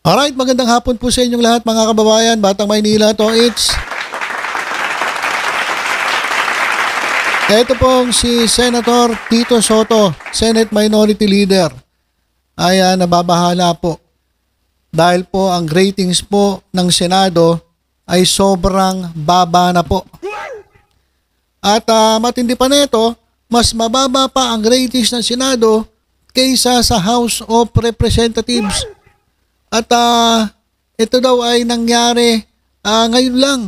Alright, magandang hapon po sa inyong lahat mga kababayan, Batang Maynila to it's. Ito pong si Senator Tito Soto, Senate Minority Leader, ay nababahala po. Dahil po ang ratings po ng Senado ay sobrang baba na po. At matindi pa nito, mas mababa pa ang ratings ng Senado kaysa sa House of Representatives. At ito daw ay nangyari ngayon lang.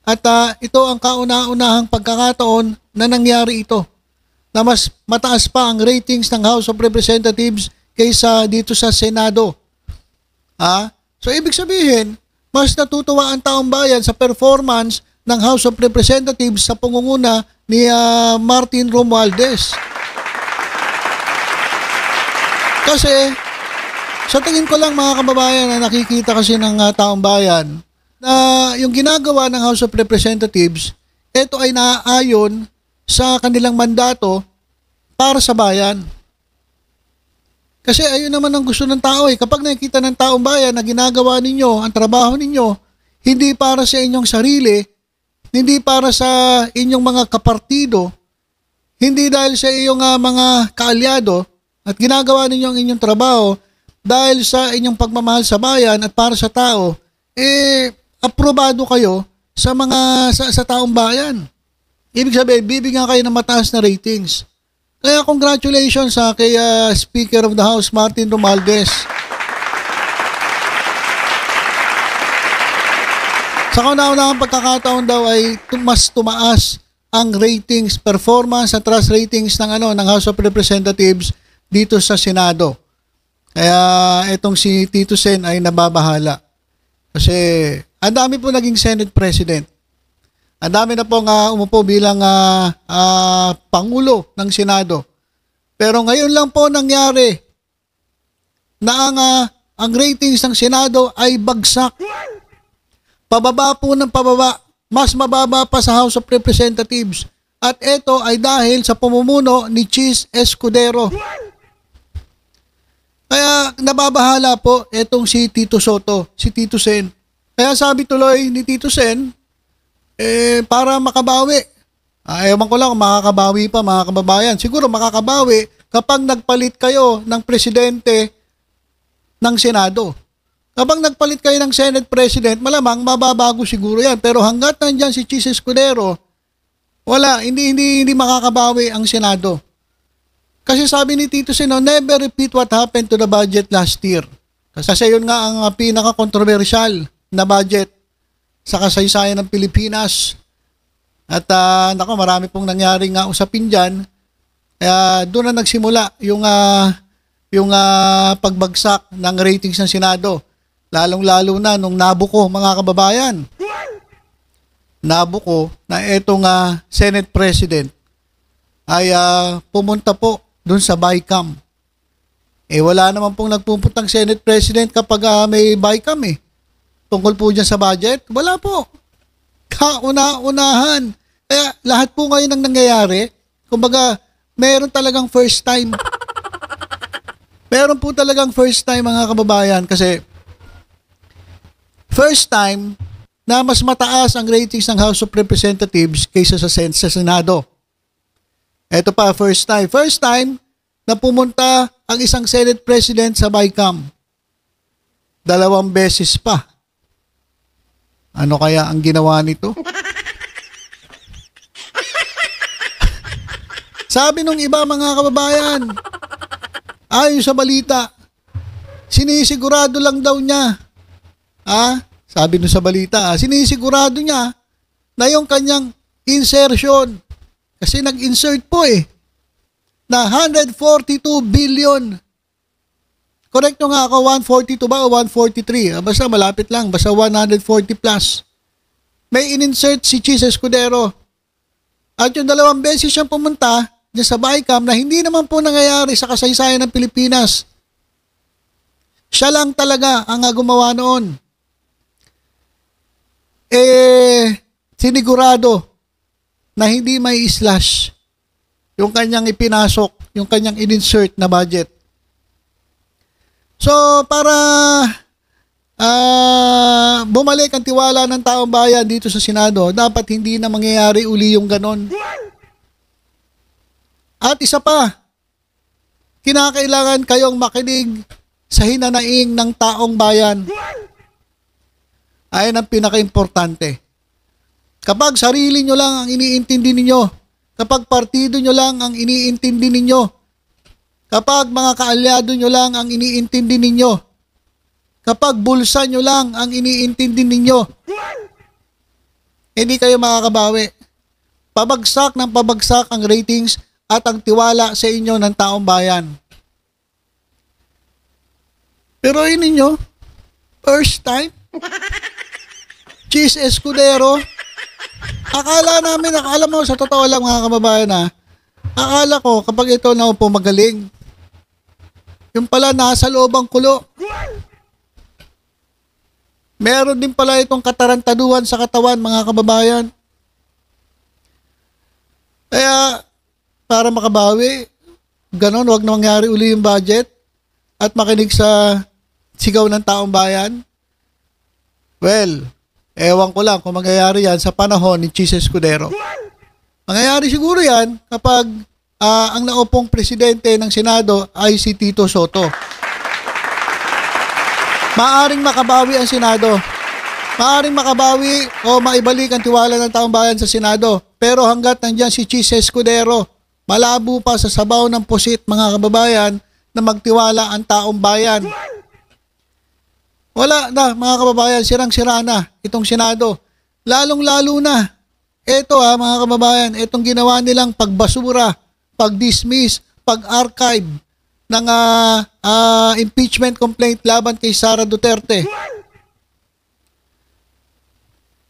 At ito ang kauna-unahang pagkakataon na nangyari ito. Na mas mataas pa ang ratings ng House of Representatives kaysa dito sa Senado. So ibig sabihin, mas natutuwa ang taong bayan sa performance ng House of Representatives sa pangunguna ni Martin Romualdez. Kasi sa tingin ko lang mga kababayan na nakikita kasi ng taong bayan na yung ginagawa ng House of Representatives, ito ay naaayon sa kanilang mandato para sa bayan. Kasi ayun naman ang gusto ng tao eh. Kapag nakikita ng taong bayan na ginagawa ninyo, ang trabaho ninyo, hindi para sa inyong sarili, hindi para sa inyong mga kapartido, hindi dahil sa iyong mga kaalyado, at ginagawa ninyo ang inyong trabaho dahil sa inyong pagmamahal sa bayan at para sa tao, aprobado kayo sa sa taong bayan. Ibig sabihin, bibigyan kayo ng mataas na ratings. Kaya congratulations kay Speaker of the House, Martin Romualdez. Sa kauna-unahang pagkakataon daw ay mas tumaas ang ratings, performance at trust ratings ng House of Representatives dito sa Senado. Kaya itong si Tito Sen ay nababahala. Kasi ang dami po naging Senate President. Ang dami na pong umupo bilang Pangulo ng Senado. Pero ngayon lang po nangyari na ang ratings ng Senado ay bagsak. Pababa po ng pababa. Mas mababa pa sa House of Representatives. At ito ay dahil sa pamumuno ni Chis Escudero. Kaya nababahala po itong si Tito Soto, si Tito Sen. Kaya sabi tuloy ni Tito Sen, para makabawi. Ewan ko lang kung makakabawi pa mga kababayan. Siguro makakabawi kapag nagpalit kayo ng presidente ng Senado. Kapag nagpalit kayo ng Senate President, malamang mababago siguro yan. Pero hanggat nandyan si Chis Escudero, wala, hindi makakabawi ang Senado. Kasi sabi ni Tito Seno, never repeat what happened to the budget last year. Kasi yun nga ang pinaka-controversial na budget sa kasaysayan ng Pilipinas. At marami pong nangyari nga usapin dyan. Kaya doon na nagsimula yung pagbagsak ng ratings ng Senado. Lalong-lalo na nung Nabucco, mga kababayan. Nabucco na itong Senate President ay pumunta po doon sa BICAM. Wala naman pong nagpupuntang Senate President kapag may BICAM Tungkol po dyan sa budget, wala po. Kauna-unahan. Kaya lahat po ngayon ang nangyayari, kumbaga, meron talagang first time. Meron po talagang first time mga kababayan kasi first time na mas mataas ang ratings ng House of Representatives kaysa sa Senado. Ito pa, first time. First time na pumunta ang isang Senate President sa BICAM. 2 beses pa. Ano kaya ang ginawa nito? Sabi nung iba mga kababayan, ayon sa balita, sinisigurado lang daw niya. Sabi nung sa balita, sinisigurado niya na yung kanyang insertion, kasi nag-insert po na 142 billion. Correct nyo nga ako, 142 ba o 143? Basta malapit lang, basta 140 plus. May in-insert si Chis Escudero. At yung 2 beses siyang pumunta dyan sa BICAM na hindi naman po nangyayari sa kasaysayan ng Pilipinas. Siya lang talaga ang gumawa noon. Sinigurado na hindi may slash yung kanyang ipinasok, yung kanyang in-insert na budget. So, para bumalik ang tiwala ng taong bayan dito sa Senado, dapat hindi na mangyayari uli yung ganon. At isa pa, kinakailangan kayong makinig sa hinanaing ng taong bayan. Ayan ang pinaka-importante. Kapag sarili nyo lang ang iniintindi ninyo, kapag partido nyo lang ang iniintindi ninyo, kapag mga kaalyado nyo lang ang iniintindi ninyo, kapag bulsa nyo lang ang iniintindi ninyo, hindi kayo makakabawi. Pabagsak ng pabagsak ang ratings at ang tiwala sa inyo ng taong bayan. Pero yun ninyo, first time, Cheese Escudero, akala mo, sa totoo lang mga kababayan akala ko kapag ito na upo magaling. Yung pala nasa loob ang kulo. Meron din pala itong katarantaduhan sa katawan mga kababayan. Kaya, para makabawi, ganon, wag na mangyari uli yung budget at makinig sa sigaw ng taong bayan. Well, ewan ko lang kung mangyayari yan sa panahon ni Cheese Escudero. Mangyayari siguro yan kapag ang naupong presidente ng Senado ay si Tito Soto. Maaring makabawi ang Senado. Maaring makabawi o maibalik ang tiwala ng taong bayan sa Senado. Pero hanggat nandyan si Cheese Escudero, malabo pa sa sabaw ng pusit mga kababayan na magtiwala ang taong bayan. Wala na mga kababayan, sirang-sira na itong Senado. Lalong-lalo na. Ito mga kababayan, itong ginawa nilang pagbasura, pag-dismiss, pag-archive ng impeachment complaint laban kay Sara Duterte.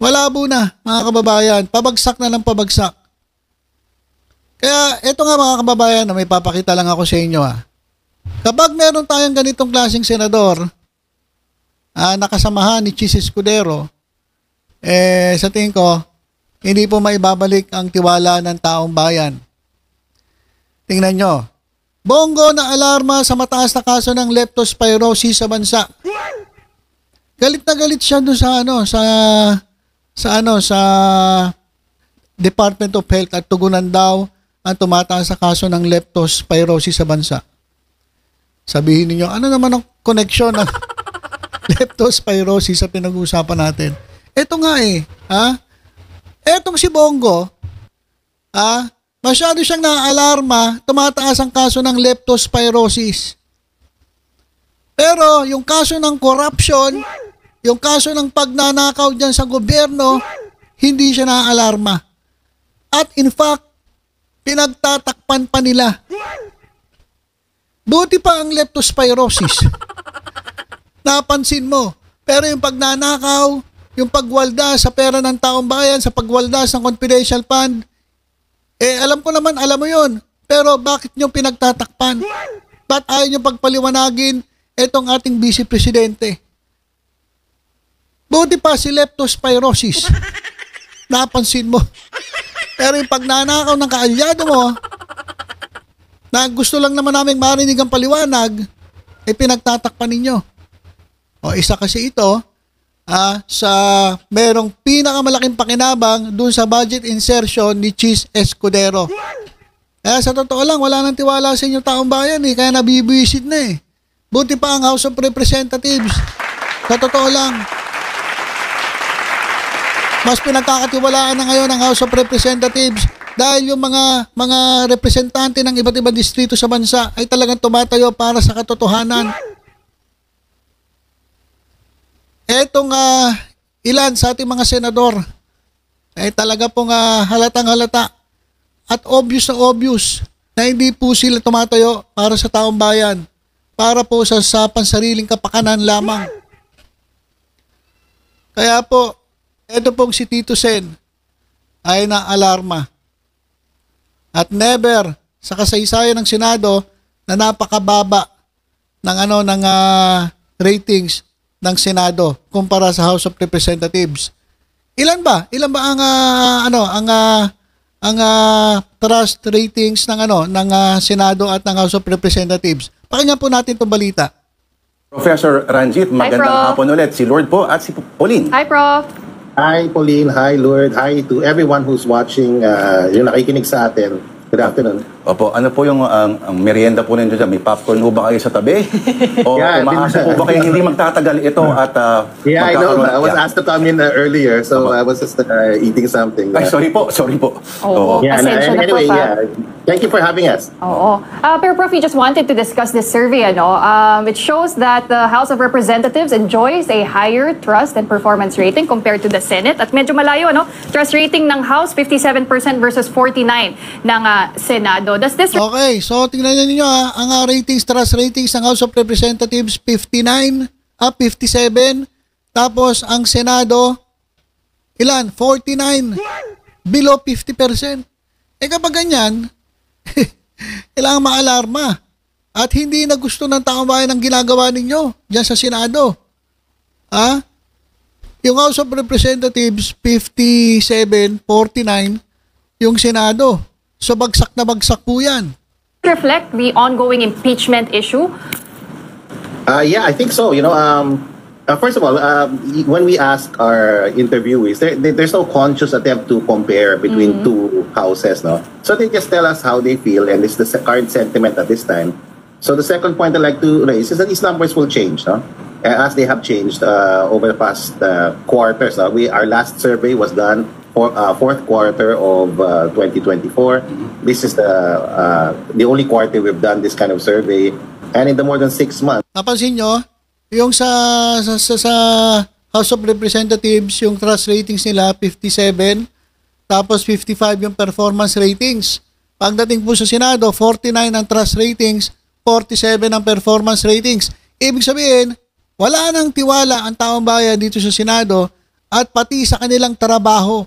Malabo na mga kababayan, pabagsak na ng pabagsak. Kaya ito nga mga kababayan na may papakita lang ako sa inyo Kapag meron tayong ganitong klaseng senador, nakasamahan ni Cheese Escudero, sa tingin ko, hindi po maibabalik ang tiwala ng taong bayan. Tingnan nyo. Bongo na alarma sa mataas na kaso ng leptospirosis sa bansa. Galit na galit siya doon sa Department of Health at tugunan daw ang tumataas sa kaso ng leptospirosis sa bansa. Sabihin niyo, ano naman ang connection ng leptospirosis sa pinag-uusapan natin? Ito nga etong si Bongo, masyado siyang naaalarma, tumataas ang kaso ng leptospirosis. Pero yung kaso ng corruption, yung kaso ng pagnanakaw dyan sa gobyerno, hindi siya naaalarma. At in fact, pinagtatakpan pa nila. Buti pa ang leptospirosis. Napansin mo. Pero yung pagnanakaw, yung pagwaldas sa pera ng taong bayan, sa pagwaldas ng confidential fund, alam ko naman, alam mo yon. Pero bakit nyo pinagtatakpan? Ba't ayaw nyo pagpaliwanagin itong ating vice presidente? Buti pa si leptospirosis. Napansin mo. Pero yung pagnanakaw ng kaalyado mo, na gusto lang naman namin marinig ang paliwanag, pinagtatakpan ninyo. O isa kasi ito, sa merong pinakamalaking pakinabang dun sa budget insertion ni Cheese Escudero. Kaya sa totoo lang, wala nang tiwala sa inyo taong bayan kaya nabibisit na Buti pa ang House of Representatives. Sa totoo lang, mas pinagkakatiwalaan na ngayon ang House of Representatives dahil yung mga representante ng iba't ibang distrito sa bansa ay talagang tumatayo para sa katotohanan. Etong ilan sa ating mga senador ay talaga pong halatang halata at obvious na hindi po sila tumatayo para sa taong bayan, para po sa pansariling kapakanan lamang. Kaya po, ito pong si Tito Sen ay naalarma. At never sa kasaysayan ng Senado na napakababa ng ratings ng Senado kumpara sa House of Representatives. Ilan ba ang trust ratings ng Senado at ng House of Representatives? Pakinggan po natin 'tong balita. Professor Ranjit, magandang Prof. hapon ulit. Si Lord po at si Pauline. Hi, Prof. Hi, Pauline. Hi, Lord. Hi to everyone who's watching, yung nakikinig sa atin. Good afternoon. Opo, ano po yung ang merienda po ninyo dyan? May popcorn ho ba kayo sa tabi? O Yeah, umaasa po ba kayo hindi magtatagal ito at Yeah, I know. magkakaroon- I was Yeah. asked to come in earlier, so I was just eating something. Ay, sorry po. Oo. Yeah, Pasensya na po, anyway, Prof. yeah. Thank you for having us. Oo. Pero Prof, we just wanted to discuss this survey. It shows that the House of Representatives enjoys a higher trust and performance rating compared to the Senate. At medyo malayo, trust rating ng House, 57% versus 49% ng Senado. Does this Okay, so tingnan niyo ang trust ratings ng House of Representatives 59, 57. Tapos ang Senado, ilan? 49. Below 50%. Kapag ganyan, kailangan maalarma. At hindi na gusto ng taong bayan ang ginagawa ninyo dyan sa Senado. Yung House of Representatives, 57, 49, yung Senado. So bagsak na bagsak po yan. reflect the ongoing impeachment issue? Yeah, I think so. First of all, when we ask our interviewees, there's no conscious attempt to compare between two houses, no? So they just tell us how they feel, and it's the current sentiment at this time. So the second point I'd like to raise is that these numbers will change, no? As they have changed over the past quarters. Our last survey was done for fourth quarter of 2024. This is the only quarter we've done this kind of survey, and in the more than 6 months. Napansin nyo, yung sa House of Representatives, yung trust ratings nila, 57, tapos 55 yung performance ratings. Pagdating po sa Senado, 49 ang trust ratings, 47 ang performance ratings. Ibig sabihin, wala nang tiwala ang taong bayan dito sa Senado at pati sa kanilang trabaho.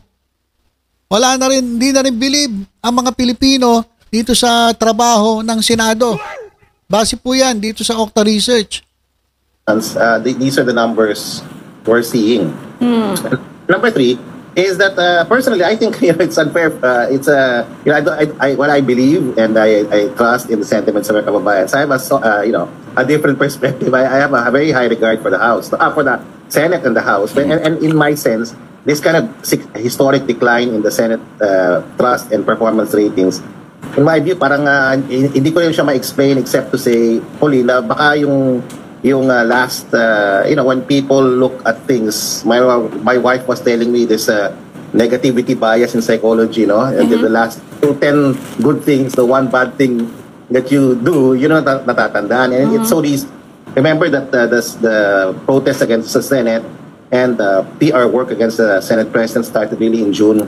Hindi na rin believe ang mga Pilipino dito sa trabaho ng Senado. Base po yan dito sa Okta Research. These are the numbers we're seeing. Number 3 is that personally, I think it's unfair. What I believe and I trust in the sentiments of our kababayan. So I have a different perspective. I have a very high regard for the House, for the Senate and the House. And in my sense, this kind of historic decline in the Senate trust and performance ratings, in my view, parang hindi ko rin siya ma-explain except to say, Paulina, baka yung last, when people look at things, my wife was telling me this negativity bias in psychology, and the last 10 good things, the one bad thing that you do, natatandaan. And it's so easy. Remember that the protest against the Senate and PR work against the Senate President started really in June,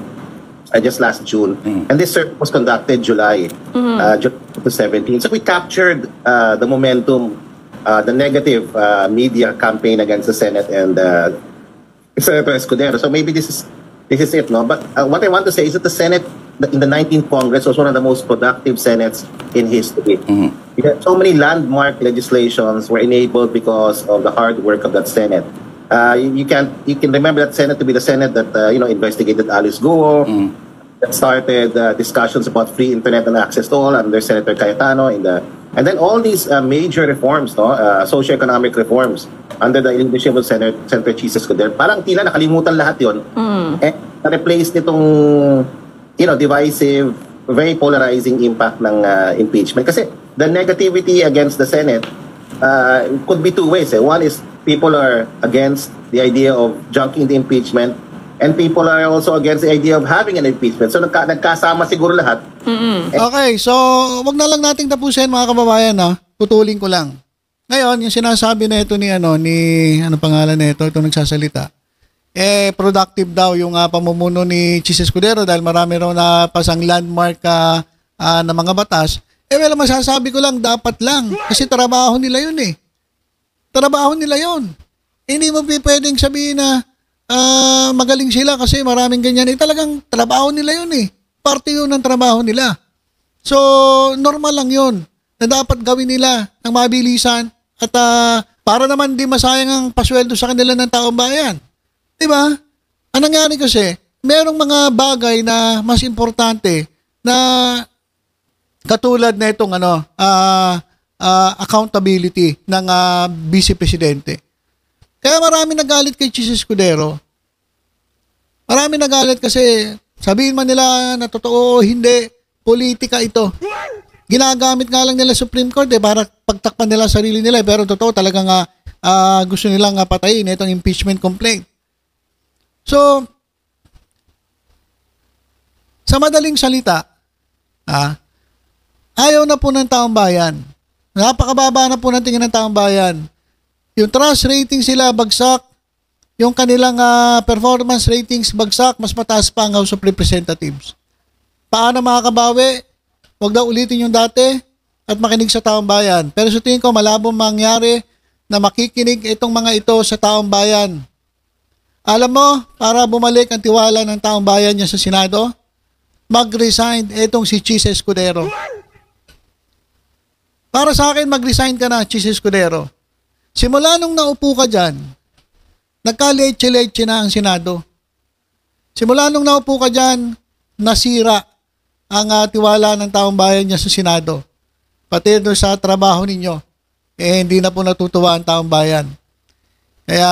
just last June. And this survey was conducted July 17. So we captured the momentum, the negative media campaign against the Senate and Senator Escudero. So maybe this is it, no? But what I want to say is that the Senate in the 19th Congress was one of the most productive Senates in history. So many landmark legislations were enabled because of the hard work of that Senate. You can remember that Senate to be the Senate that investigated Alice Guo, that started discussions about free internet and access to all under Senator Cayetano and then all these major reforms, socioeconomic reforms under the leadership of Senator Chis Escudero. Parang tila nakalimutan lahat 'yon. And na-replace nitong divisive, very polarizing impact ng impeachment. Kasi the negativity against the Senate could be two ways. One is people are against the idea of junking the impeachment, and people are also against the idea of having an impeachment. So nagkasama siguro lahat. Okay, so wag na lang nating tapusin mga kababayan, putulin ko lang. Ngayon, yung sinasabi na ito ni pangalan na ito, itong nagsasalita, productive daw yung pamumuno ni Chis Escudero dahil marami raw na pasang landmark na mga batas. Well, masasabi ko lang, dapat lang. Kasi trabaho nila yun eh. Trabaho nila yun. Hindi mo pwedeng sabihin na magaling sila kasi maraming ganyan. Talagang trabaho nila yun eh. Parte yun ng trabaho nila. So, normal lang yun na dapat gawin nila ng mabilisan at para naman di masayang ang pasweldo sa kanila ng taong bayan. Diba? Ang nangyari kasi, merong mga bagay na mas importante na katulad na itong accountability ng Vice Presidente. Kaya marami nagalit kay Chis Escudero. Marami nagalit kasi sabihin man nila na totoo o hindi, politika ito. Ginagamit nga lang nila Supreme Court para pagtakpan nila sarili nila. Pero totoo talagang gusto nilang patayin itong impeachment complaint. So, sa madaling salita, ayaw na po ng taong bayan. Napakababa na po ng tingin ng taong bayan. Yung trust rating sila bagsak, yung kanilang performance ratings bagsak, mas mataas pa ang House of Representatives. Paano makakabawi? Huwag daw ulitin yung dati at makinig sa taong bayan. Pero sa tingin ko, malabong mangyari na makikinig itong mga ito sa taong bayan. Alam mo, para bumalik ang tiwala ng taong bayan niya sa Senado, mag-resign itong si Chis Escudero. Para sa akin, mag-resign ka na, Chis Escudero. Simula nung naupo ka dyan, nagka-leche-leche na ang Senado. Simula nung naupo ka dyan, nasira ang tiwala ng taong bayan niya sa Senado. Pati doon sa trabaho ninyo, hindi na po natutuwa ang taong bayan. Kaya,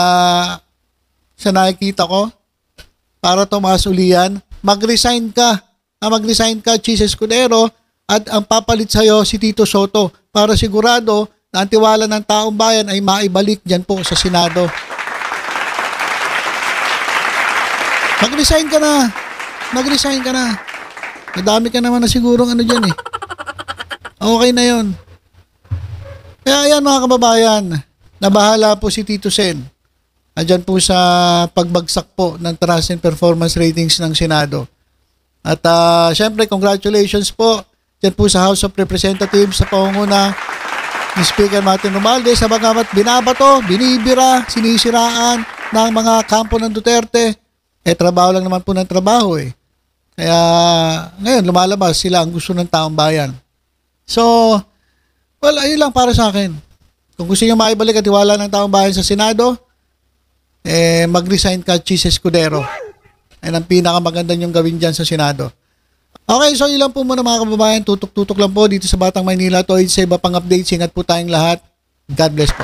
sa nakikita ko, para tumaas ulian, mag-resign ka, Chis Escudero, at ang papalit sa'yo si Tito Soto para sigurado na ang tiwala ng taong bayan ay maibalik dyan po sa Senado. Mag-resign ka na. Mag-resign ka na. Madami ka naman na sigurong dyan eh. Okay na yon. Kaya ayan mga kababayan, nabahala po si Tito Sen. Andyan po sa pagbagsak po ng trust and performance ratings ng Senado. At syempre, congratulations po dyan po sa House of Representatives sa pangunguna ni Speaker Martin Romualdez sa bagamat binabato, binibira, sinisiraan ng mga kampo ng Duterte. Trabaho lang naman po ng trabaho eh. Kaya ngayon lumalabas sila ang gusto ng taong bayan. So, well, ayun lang para sa akin. Kung gusto niyo maibalik ang tiwala ng taong bayan sa Senado, mag-resign ka, Chis Escudero. Yan ang pinakamaganda niyong gawin dyan sa Senado. Okay, so ilan po muna mga kababayan. Tutok-tutok lang po dito sa Batang Maynila. To sa iba pang updates. Ingat po tayong lahat. God bless po.